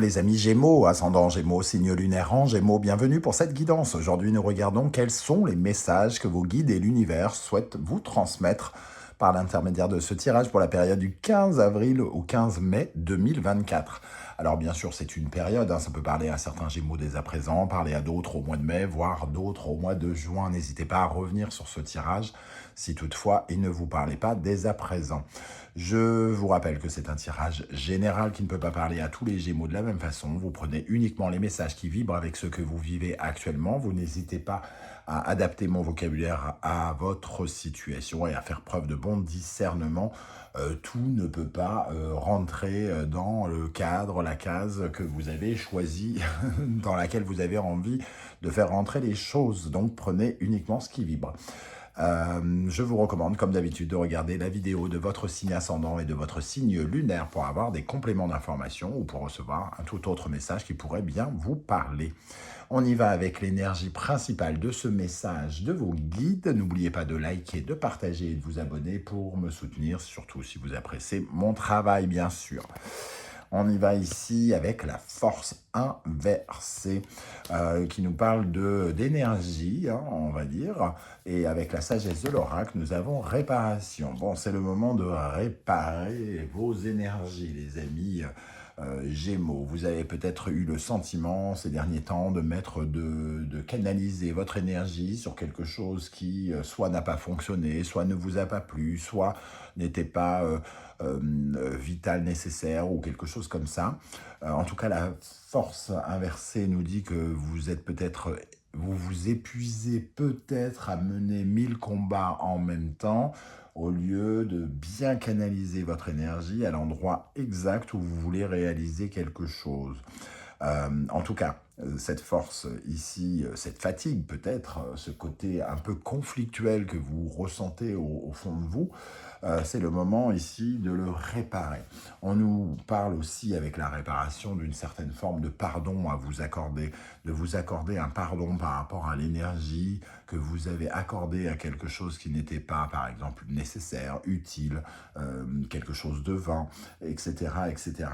les amis Gémeaux, ascendant Gémeaux, signe lunaire en Gémeaux, bienvenue pour cette guidance. Aujourd'hui nous regardons quels sont les messages que vos guides et l'univers souhaitent vous transmettre par l'intermédiaire de ce tirage pour la période du 15 avril au 15 mai 2024. Alors bien sûr c'est une période, ça peut parler à certains Gémeaux dès à présent, parler à d'autres au mois de mai, voire d'autres au mois de juin. N'hésitez pas à revenir sur ce tirage si toutefois il ne vous parlait pas dès à présent. Je vous rappelle que c'est un tirage général qui ne peut pas parler à tous les Gémeaux de la même façon. Vous prenez uniquement les messages qui vibrent avec ce que vous vivez actuellement. Vous n'hésitez pas à adapter mon vocabulaire à votre situation et à faire preuve de bon discernement. Tout ne peut pas rentrer dans le cadre, la case que vous avez choisie, dans laquelle vous avez envie de faire rentrer les choses. Donc prenez uniquement ce qui vibre. Je vous recommande, comme d'habitude, de regarder la vidéo de votre signe ascendant et de votre signe lunaire pour avoir des compléments d'information ou pour recevoir un tout autre message qui pourrait bien vous parler. On y va avec l'énergie principale de ce message de vos guides. N'oubliez pas de liker, de partager et de vous abonner pour me soutenir, surtout si vous appréciez mon travail, bien sûr. On y va ici avec la force inversée qui nous parle d'énergie, on va dire. Et avec la sagesse de l'oracle, nous avons réparation. Bon, c'est le moment de réparer vos énergies, les amis Gémeaux. Vous avez peut-être eu le sentiment ces derniers temps de canaliser votre énergie sur quelque chose qui soit n'a pas fonctionné, soit ne vous a pas plu, soit n'était pas vital, nécessaire ou quelque chose comme ça. En tout cas, la force inversée nous dit que vous êtes peut-être, vous vous épuisez peut-être à mener 1000 combats en même temps au lieu de bien canaliser votre énergie à l'endroit exact où vous voulez réaliser quelque chose. En tout cas, cette force ici, cette fatigue peut-être, ce côté un peu conflictuel que vous ressentez au fond de vous, c'est le moment ici de le réparer. On nous parle aussi avec la réparation d'une certaine forme de pardon à vous accorder, de vous accorder un pardon par rapport à l'énergie que vous avez accordée à quelque chose qui n'était pas, par exemple, nécessaire, utile, quelque chose de vain, etc. etc.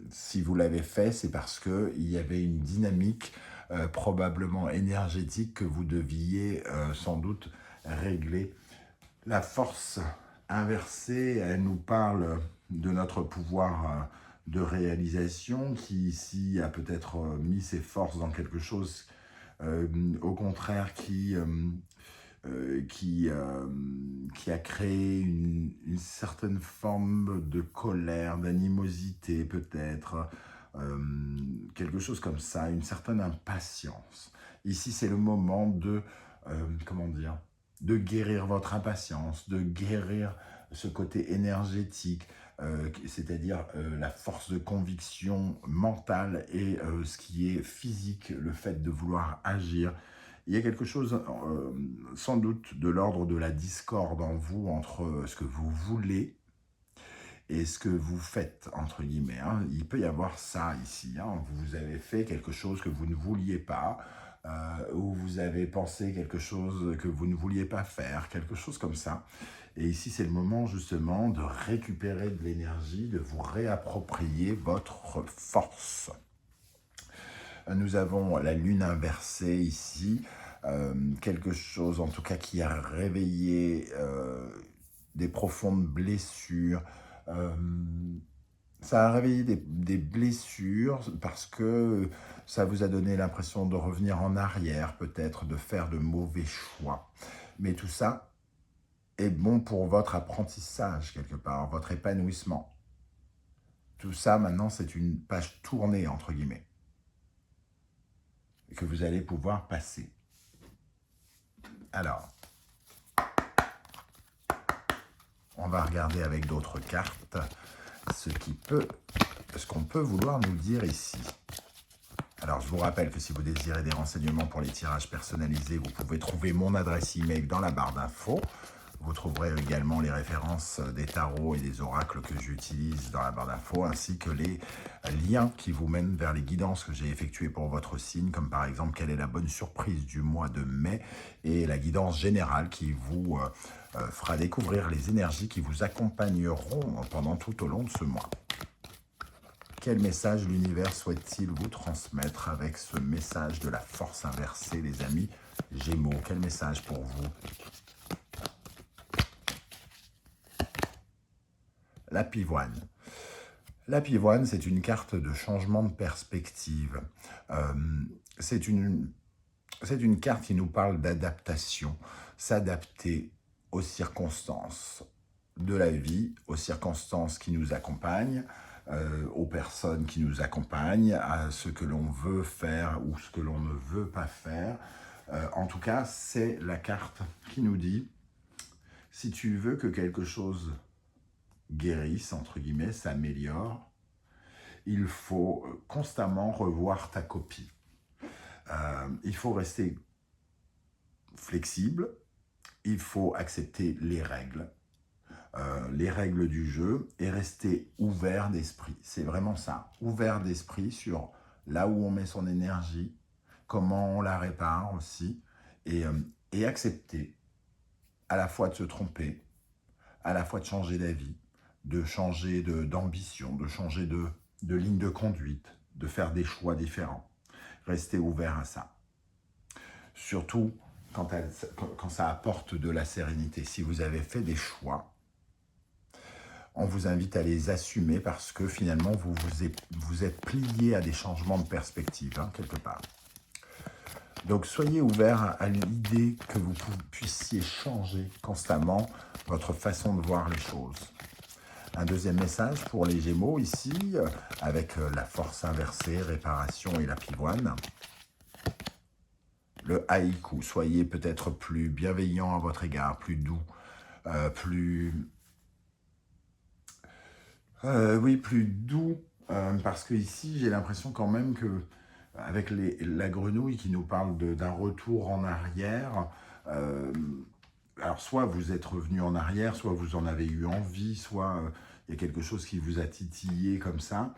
Si vous l'avez fait, c'est parce qu'il y avait une dynamique probablement énergétique que vous deviez sans doute régler. La force inversée, elle nous parle de notre pouvoir de réalisation qui ici a peut-être mis ses forces dans quelque chose au contraire qui a créé une certaine forme de colère, d'animosité peut-être, quelque chose comme ça, une certaine impatience. Ici, c'est le moment de, comment dire, de guérir votre impatience, de guérir ce côté énergétique, c'est-à-dire la force de conviction mentale et ce qui est physique, le fait de vouloir agir. Il y a quelque chose, sans doute, de l'ordre de la discorde en vous entre ce que vous voulez et ce que vous faites, entre guillemets. Il peut y avoir ça ici. Vous avez fait quelque chose que vous ne vouliez pas, ou vous avez pensé quelque chose que vous ne vouliez pas faire, quelque chose comme ça. Et ici, c'est le moment justement de récupérer de l'énergie, de vous réapproprier votre force. Nous avons la lune inversée ici, quelque chose en tout cas qui a réveillé des profondes blessures. Ça a réveillé des blessures parce que ça vous a donné l'impression de revenir en arrière, peut-être de faire de mauvais choix. Mais tout ça est bon pour votre apprentissage quelque part, votre épanouissement. Tout ça maintenant c'est une page tournée entre guillemets que vous allez pouvoir passer. Alors, on va regarder avec d'autres cartes ce qu'on peut vouloir nous dire ici. Alors, je vous rappelle que si vous désirez des renseignements pour les tirages personnalisés, vous pouvez trouver mon adresse email dans la barre d'infos. Vous trouverez également les références des tarots et des oracles que j'utilise dans la barre d'infos, ainsi que les liens qui vous mènent vers les guidances que j'ai effectuées pour votre signe, comme par exemple quelle est la bonne surprise du mois de mai, et la guidance générale qui vous fera découvrir les énergies qui vous accompagneront pendant tout au long de ce mois. quel message l'univers souhaite-t-il vous transmettre avec ce message de la force inversée, les amis Gémeaux? Quel message pour vous? La pivoine. La pivoine, c'est une carte de changement de perspective. C'est une carte qui nous parle d'adaptation, s'adapter aux circonstances de la vie, aux circonstances qui nous accompagnent, aux personnes qui nous accompagnent, à ce que l'on veut faire ou ce que l'on ne veut pas faire. En tout cas, c'est la carte qui nous dit, si tu veux que quelque chose guérisse, entre guillemets, s'améliore, il faut constamment revoir ta copie. Il faut rester flexible, il faut accepter les règles du jeu et rester ouvert d'esprit. C'est vraiment ça, ouvert d'esprit sur là où on met son énergie, comment on la répare aussi, et accepter à la fois de se tromper, à la fois de changer d'avis, de changer d'ambition, de changer de ligne de conduite, de faire des choix différents. Restez ouvert à ça. Surtout quand ça apporte de la sérénité. Si vous avez fait des choix, on vous invite à les assumer parce que finalement, vous êtes plié à des changements de perspective, quelque part. Donc, soyez ouverts à l'idée que vous puissiez changer constamment votre façon de voir les choses. Un deuxième message pour les Gémeaux ici, avec la force inversée, réparation et la pivoine. Le haïku, soyez peut-être plus bienveillant à votre égard, plus doux, plus doux, parce que ici j'ai l'impression quand même que avec la grenouille qui nous parle d'un retour en arrière, alors soit vous êtes revenu en arrière, soit vous en avez eu envie, soit il y a quelque chose qui vous a titillé comme ça,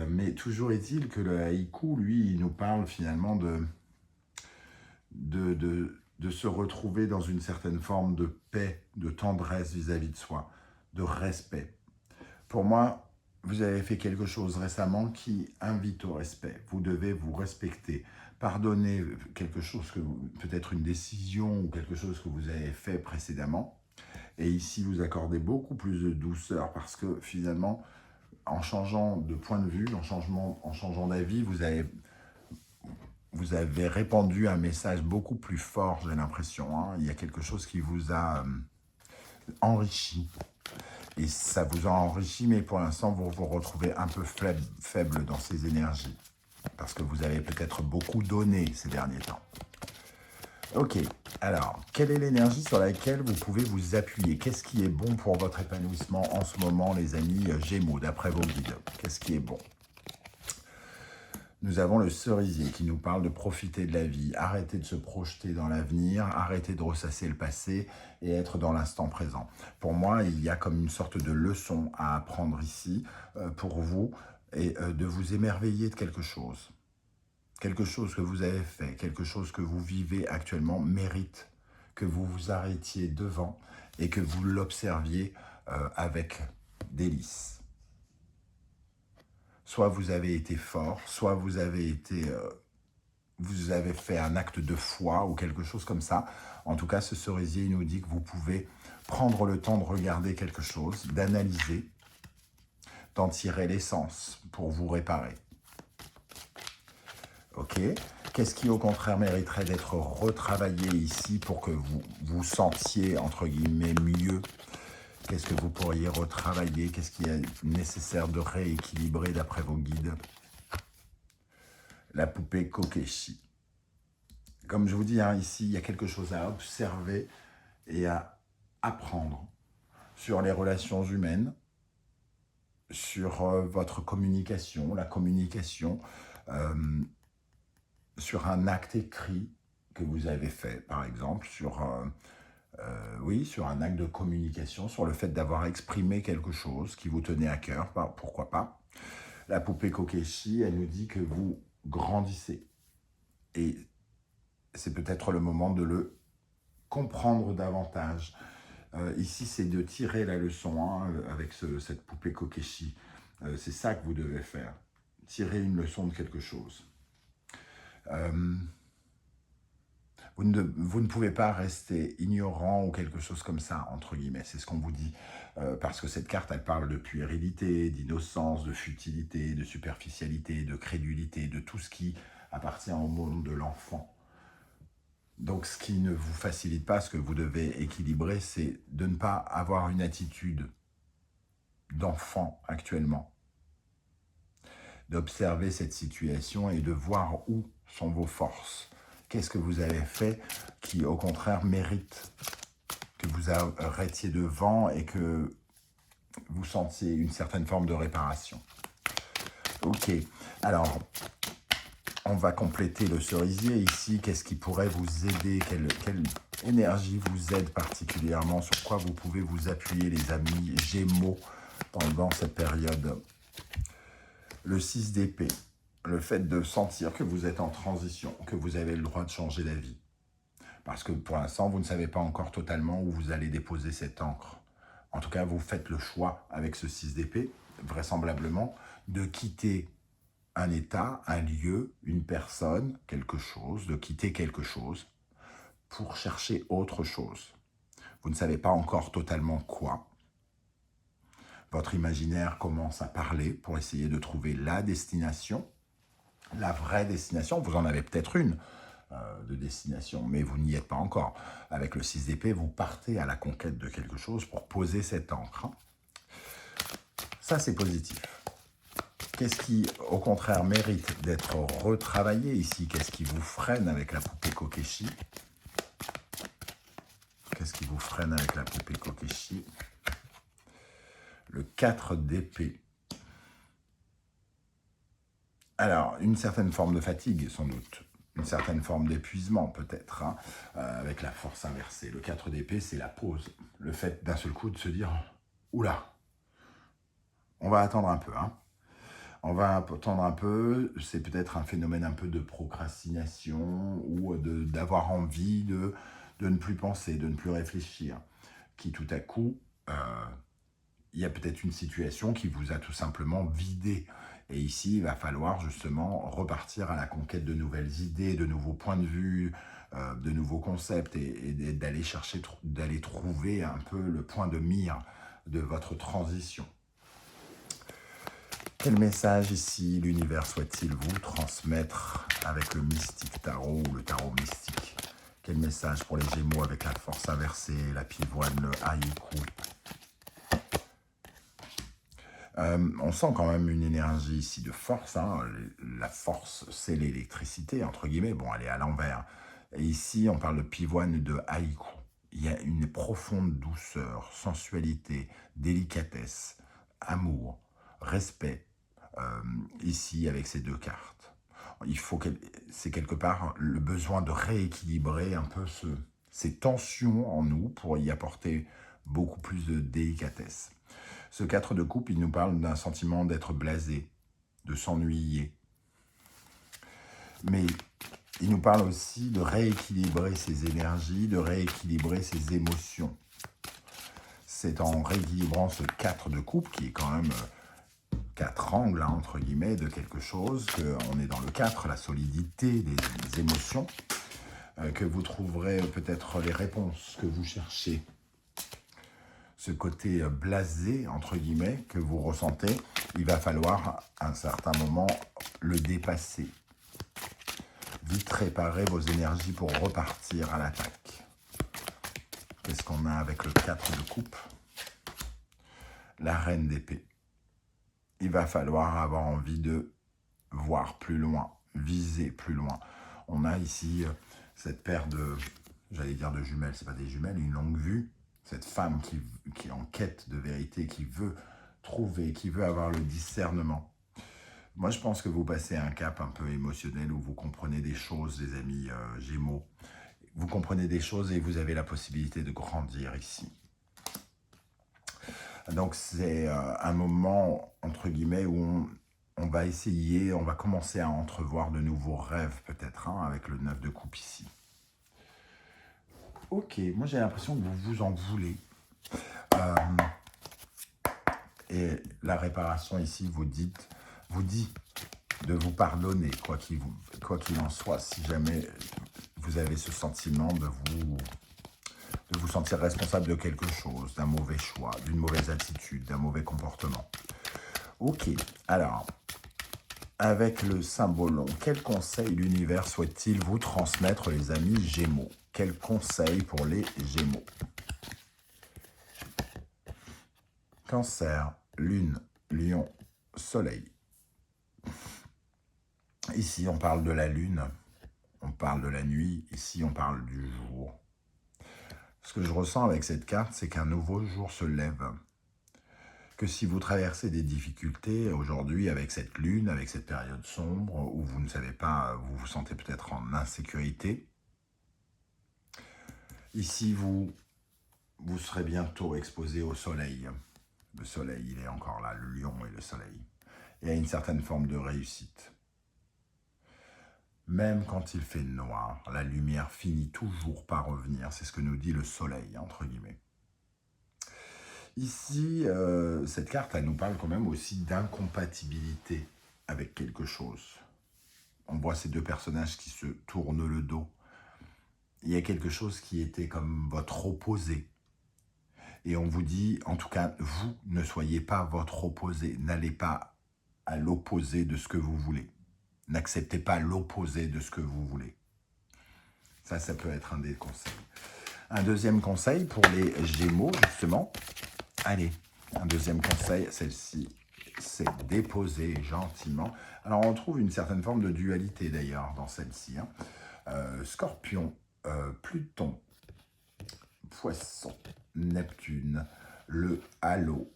mais toujours est-il que le haïku, lui, il nous parle finalement de se retrouver dans une certaine forme de paix, de tendresse vis-à-vis de soi, de respect. Pour moi, vous avez fait quelque chose récemment qui invite au respect. Vous devez vous respecter. Pardonner quelque chose, peut-être une décision ou quelque chose que vous avez fait précédemment. Et ici, vous accordez beaucoup plus de douceur parce que finalement, en changeant de point de vue, en changeant d'avis, vous avez répandu un message beaucoup plus fort, j'ai l'impression. Il y a quelque chose qui vous a enrichi. Et ça vous a enrichi, mais pour l'instant, vous vous retrouvez un peu faible dans ces énergies. Parce que vous avez peut-être beaucoup donné ces derniers temps. Ok, alors, quelle est l'énergie sur laquelle vous pouvez vous appuyer? Qu'est-ce qui est bon pour votre épanouissement en ce moment, les amis Gémeaux, d'après vos guides? Qu'est-ce qui est bon? Nous avons le cerisier qui nous parle de profiter de la vie, arrêter de se projeter dans l'avenir, arrêter de ressasser le passé et être dans l'instant présent. Pour moi, il y a comme une sorte de leçon à apprendre ici pour vous et de vous émerveiller de quelque chose. Quelque chose que vous avez fait, quelque chose que vous vivez actuellement mérite que vous vous arrêtiez devant et que vous l'observiez avec délice. Soit vous avez été fort, soit vous avez fait un acte de foi ou quelque chose comme ça. En tout cas, ce cerisier il nous dit que vous pouvez prendre le temps de regarder quelque chose, d'analyser, d'en tirer l'essence pour vous réparer. Ok. Qu'est-ce qui, au contraire, mériterait d'être retravaillé ici pour que vous vous sentiez, entre guillemets, mieux? Qu'est-ce que vous pourriez retravailler? Qu'est-ce qui est nécessaire de rééquilibrer d'après vos guides? La poupée Kokeshi. Comme je vous dis, ici, il y a quelque chose à observer et à apprendre sur les relations humaines, sur votre communication, la communication, sur un acte écrit que vous avez fait, par exemple, sur un acte de communication, sur le fait d'avoir exprimé quelque chose qui vous tenait à cœur, pourquoi pas. La poupée Kokeshi, elle nous dit que vous grandissez. Et c'est peut-être le moment de le comprendre davantage. Ici, c'est de tirer la leçon avec cette poupée Kokeshi. C'est ça que vous devez faire. Tirer une leçon de quelque chose. Euh, vous ne pouvez pas rester ignorant ou quelque chose comme ça, entre guillemets. C'est ce qu'on vous dit. Parce que cette carte, elle parle de puérilité, d'innocence, de futilité, de superficialité, de crédulité, de tout ce qui appartient au monde de l'enfant. Donc, ce qui ne vous facilite pas, ce que vous devez équilibrer, c'est de ne pas avoir une attitude d'enfant actuellement. D'observer cette situation et de voir où sont vos forces. Qu'est-ce que vous avez fait qui, au contraire, mérite que vous arrêtiez devant et que vous sentiez une certaine forme de réparation. Ok, alors, on va compléter le cerisier ici. Qu'est-ce qui pourrait vous aider? Quelle énergie vous aide particulièrement? Sur quoi vous pouvez vous appuyer, les amis Gémeaux, pendant cette période? Le 6 d'épée. Le fait de sentir que vous êtes en transition, que vous avez le droit de changer d'avis. Parce que pour l'instant, vous ne savez pas encore totalement où vous allez déposer cette encre. En tout cas, vous faites le choix avec ce 6 d'épée, vraisemblablement, de quitter un état, un lieu, une personne, quelque chose, de quitter quelque chose pour chercher autre chose. Vous ne savez pas encore totalement quoi. Votre imaginaire commence à parler pour essayer de trouver la destination, la vraie destination. Vous en avez peut-être une de destination, mais vous n'y êtes pas encore. Avec le 6 d'épée, vous partez à la conquête de quelque chose pour poser cette encre. Ça, c'est positif. Qu'est-ce qui, au contraire, mérite d'être retravaillé ici? Qu'est-ce qui vous freine avec la poupée Kokeshi? Qu'est-ce qui vous freine avec la poupée Kokeshi? Le 4 d'épée. Alors, une certaine forme de fatigue, sans doute. Une certaine forme d'épuisement, peut-être, hein, avec la force inversée. Le 4 d'épée, c'est la pause. Le fait d'un seul coup de se dire « Oula, on va attendre un peu, hein ». On va attendre un peu, c'est peut-être un phénomène un peu de procrastination ou d'avoir envie de ne plus penser, de ne plus réfléchir, qui tout à coup, il y a peut-être une situation qui vous a tout simplement vidé. Et ici, il va falloir justement repartir à la conquête de nouvelles idées, de nouveaux points de vue, de nouveaux concepts et d'aller chercher, d'aller trouver un peu le point de mire de votre transition. Quel message ici l'univers souhaite-t-il vous transmettre avec le mystique tarot ou le tarot mystique? Quel message pour les Gémeaux avec la force inversée, la pivoine, le haïku? On sent quand même une énergie ici de force. Hein. La force, c'est l'électricité, entre guillemets. Bon, elle est à l'envers. Et ici, on parle de pivoine, de haïku. Il y a une profonde douceur, sensualité, délicatesse, amour, respect, ici avec ces deux cartes. C'est quelque part le besoin de rééquilibrer un peu ces tensions en nous pour y apporter beaucoup plus de délicatesse. Ce 4 de coupe, il nous parle d'un sentiment d'être blasé, de s'ennuyer. Mais il nous parle aussi de rééquilibrer ses énergies, de rééquilibrer ses émotions. C'est en rééquilibrant ce 4 de coupe, qui est quand même 4 angles, hein, entre guillemets, de quelque chose, qu'on est dans le 4, la solidité des émotions, que vous trouverez peut-être les réponses que vous cherchez. Ce côté blasé, entre guillemets, que vous ressentez, il va falloir, à un certain moment, le dépasser. Vite réparer vos énergies pour repartir à l'attaque. Qu'est-ce qu'on a avec le 4 de coupe? La reine d'épée. Il va falloir avoir envie de voir plus loin, viser plus loin. On a ici cette paire de, j'allais dire de jumelles, c'est pas des jumelles, une longue vue. Cette femme qui est en quête de vérité, qui veut trouver, qui veut avoir le discernement. Moi, je pense que vous passez un cap un peu émotionnel où vous comprenez des choses, les amis Gémeaux. Vous comprenez des choses et vous avez la possibilité de grandir ici. Donc, c'est un moment, entre guillemets, où on va essayer, on va commencer à entrevoir de nouveaux rêves, peut-être, hein, avec le 9 de coupe ici. Ok, moi j'ai l'impression que vous vous en voulez. Et la réparation ici vous dit de vous pardonner, quoi qu'il en soit, si jamais vous avez ce sentiment de vous sentir responsable de quelque chose, d'un mauvais choix, d'une mauvaise attitude, d'un mauvais comportement. Ok, alors, avec le symbolon, quel conseil l'univers souhaite-t-il vous transmettre, les amis Gémeaux? Quel conseil pour les Gémeaux? Cancer, Lune, Lion, Soleil. Ici, on parle de la Lune, on parle de la nuit, ici, on parle du jour. Ce que je ressens avec cette carte, c'est qu'un nouveau jour se lève. Que si vous traversez des difficultés aujourd'hui avec cette lune, avec cette période sombre, où vous ne savez pas, vous vous sentez peut-être en insécurité, ici, vous serez bientôt exposé au soleil. Le soleil, il est encore là, le lion et le soleil. Et à une certaine forme de réussite. Même quand il fait noir, la lumière finit toujours par revenir. C'est ce que nous dit le soleil, entre guillemets. Ici, cette carte, elle nous parle quand même aussi d'incompatibilité avec quelque chose. On voit ces deux personnages qui se tournent le dos. Il y a quelque chose qui était comme votre opposé. Et on vous dit, en tout cas, vous ne soyez pas votre opposé. N'allez pas à l'opposé de ce que vous voulez. N'acceptez pas l'opposé de ce que vous voulez. Ça peut être un des conseils. Un deuxième conseil pour les Gémeaux, justement. Allez, un deuxième conseil, celle-ci, c'est déposer gentiment. Alors, on trouve une certaine forme de dualité, d'ailleurs, dans celle-ci. Scorpion, Pluton, Poisson, Neptune, le halo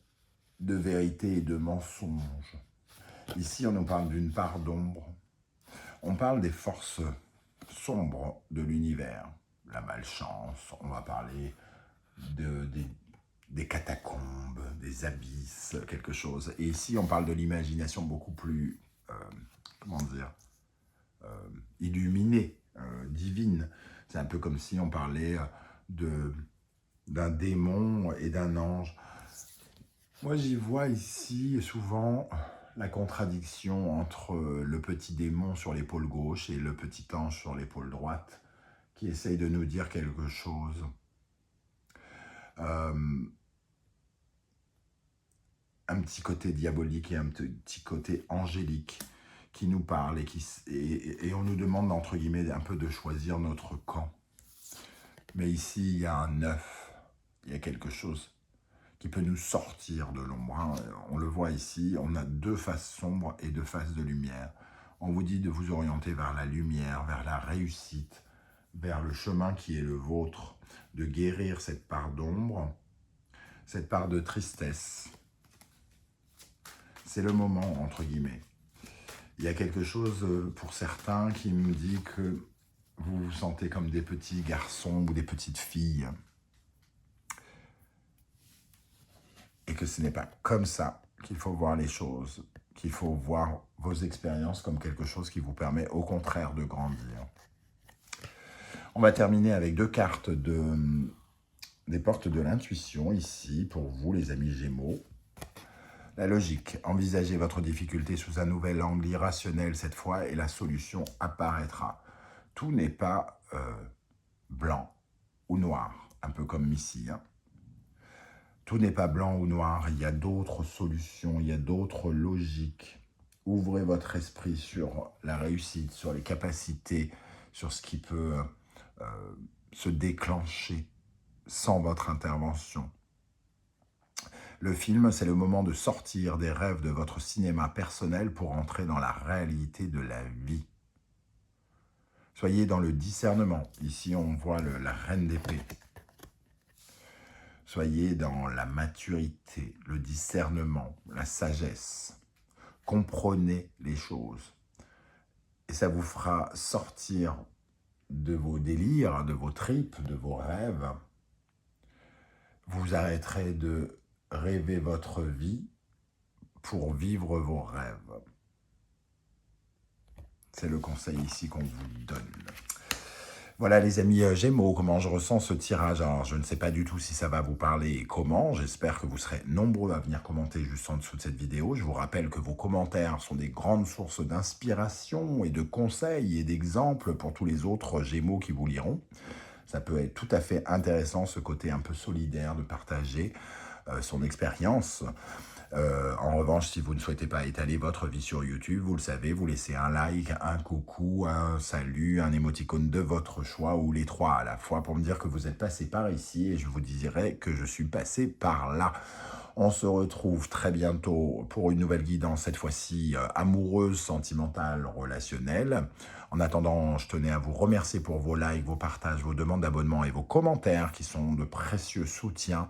de vérité et de mensonge. Ici, on nous parle d'une part d'ombre. On parle des forces sombres de l'univers. La malchance, on va parler des catacombes, des abysses, quelque chose. Et ici, on parle de l'imagination beaucoup plus, illuminée, divine. C'est un peu comme si on parlait d'un démon et d'un ange. Moi, j'y vois ici souvent la contradiction entre le petit démon sur l'épaule gauche et le petit ange sur l'épaule droite, qui essaye de nous dire quelque chose. Un petit côté diabolique et un petit côté angélique qui nous parle et on nous demande, entre guillemets, un peu de choisir notre camp. Mais ici, il y a un œuf, il y a quelque chose qui peut nous sortir de l'ombre. On le voit ici, on a deux faces sombres et deux faces de lumière. On vous dit de vous orienter vers la lumière, vers la réussite, vers le chemin qui est le vôtre, de guérir cette part d'ombre, cette part de tristesse. C'est le moment, entre guillemets. Il y a quelque chose pour certains qui me dit que vous vous sentez comme des petits garçons ou des petites filles. Et que ce n'est pas comme ça qu'il faut voir les choses, qu'il faut voir vos expériences comme quelque chose qui vous permet au contraire de grandir. On va terminer avec deux cartes des portes de l'intuition ici pour vous les amis Gémeaux. La logique, envisagez votre difficulté sous un nouvel angle irrationnel cette fois et la solution apparaîtra. Tout n'est pas blanc ou noir, un peu comme ici. Tout n'est pas blanc ou noir, il y a d'autres solutions, il y a d'autres logiques. Ouvrez votre esprit sur la réussite, sur les capacités, sur ce qui peut se déclencher sans votre intervention. Le film, c'est le moment de sortir des rêves de votre cinéma personnel pour entrer dans la réalité de la vie. Soyez dans le discernement. Ici, on voit la reine d'épée. Soyez dans la maturité, le discernement, la sagesse. Comprenez les choses. Et ça vous fera sortir de vos délires, de vos tripes, de vos rêves. Vous arrêterez de rêver votre vie pour vivre vos rêves. C'est le conseil ici qu'on vous donne. Voilà les amis Gémeaux, comment je ressens ce tirage. Alors je ne sais pas du tout si ça va vous parler et comment. J'espère que vous serez nombreux à venir commenter juste en dessous de cette vidéo. Je vous rappelle que vos commentaires sont des grandes sources d'inspiration et de conseils et d'exemples pour tous les autres Gémeaux qui vous liront. Ça peut être tout à fait intéressant, ce côté un peu solidaire de partager son expérience. En revanche, si vous ne souhaitez pas étaler votre vie sur YouTube, vous le savez, vous laissez un like, un coucou, un salut, un émoticône de votre choix ou les trois à la fois pour me dire que vous êtes passé par ici et je vous dirai que je suis passé par là. On se retrouve très bientôt pour une nouvelle guidance, cette fois-ci amoureuse, sentimentale, relationnelle. En attendant, je tenais à vous remercier pour vos likes, vos partages, vos demandes d'abonnement et vos commentaires qui sont de précieux soutiens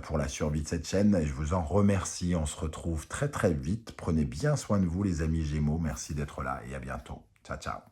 pour la survie de cette chaîne. Et je vous en remercie. On se retrouve très très vite. Prenez bien soin de vous les amis Gémeaux. Merci d'être là et à bientôt. Ciao, ciao.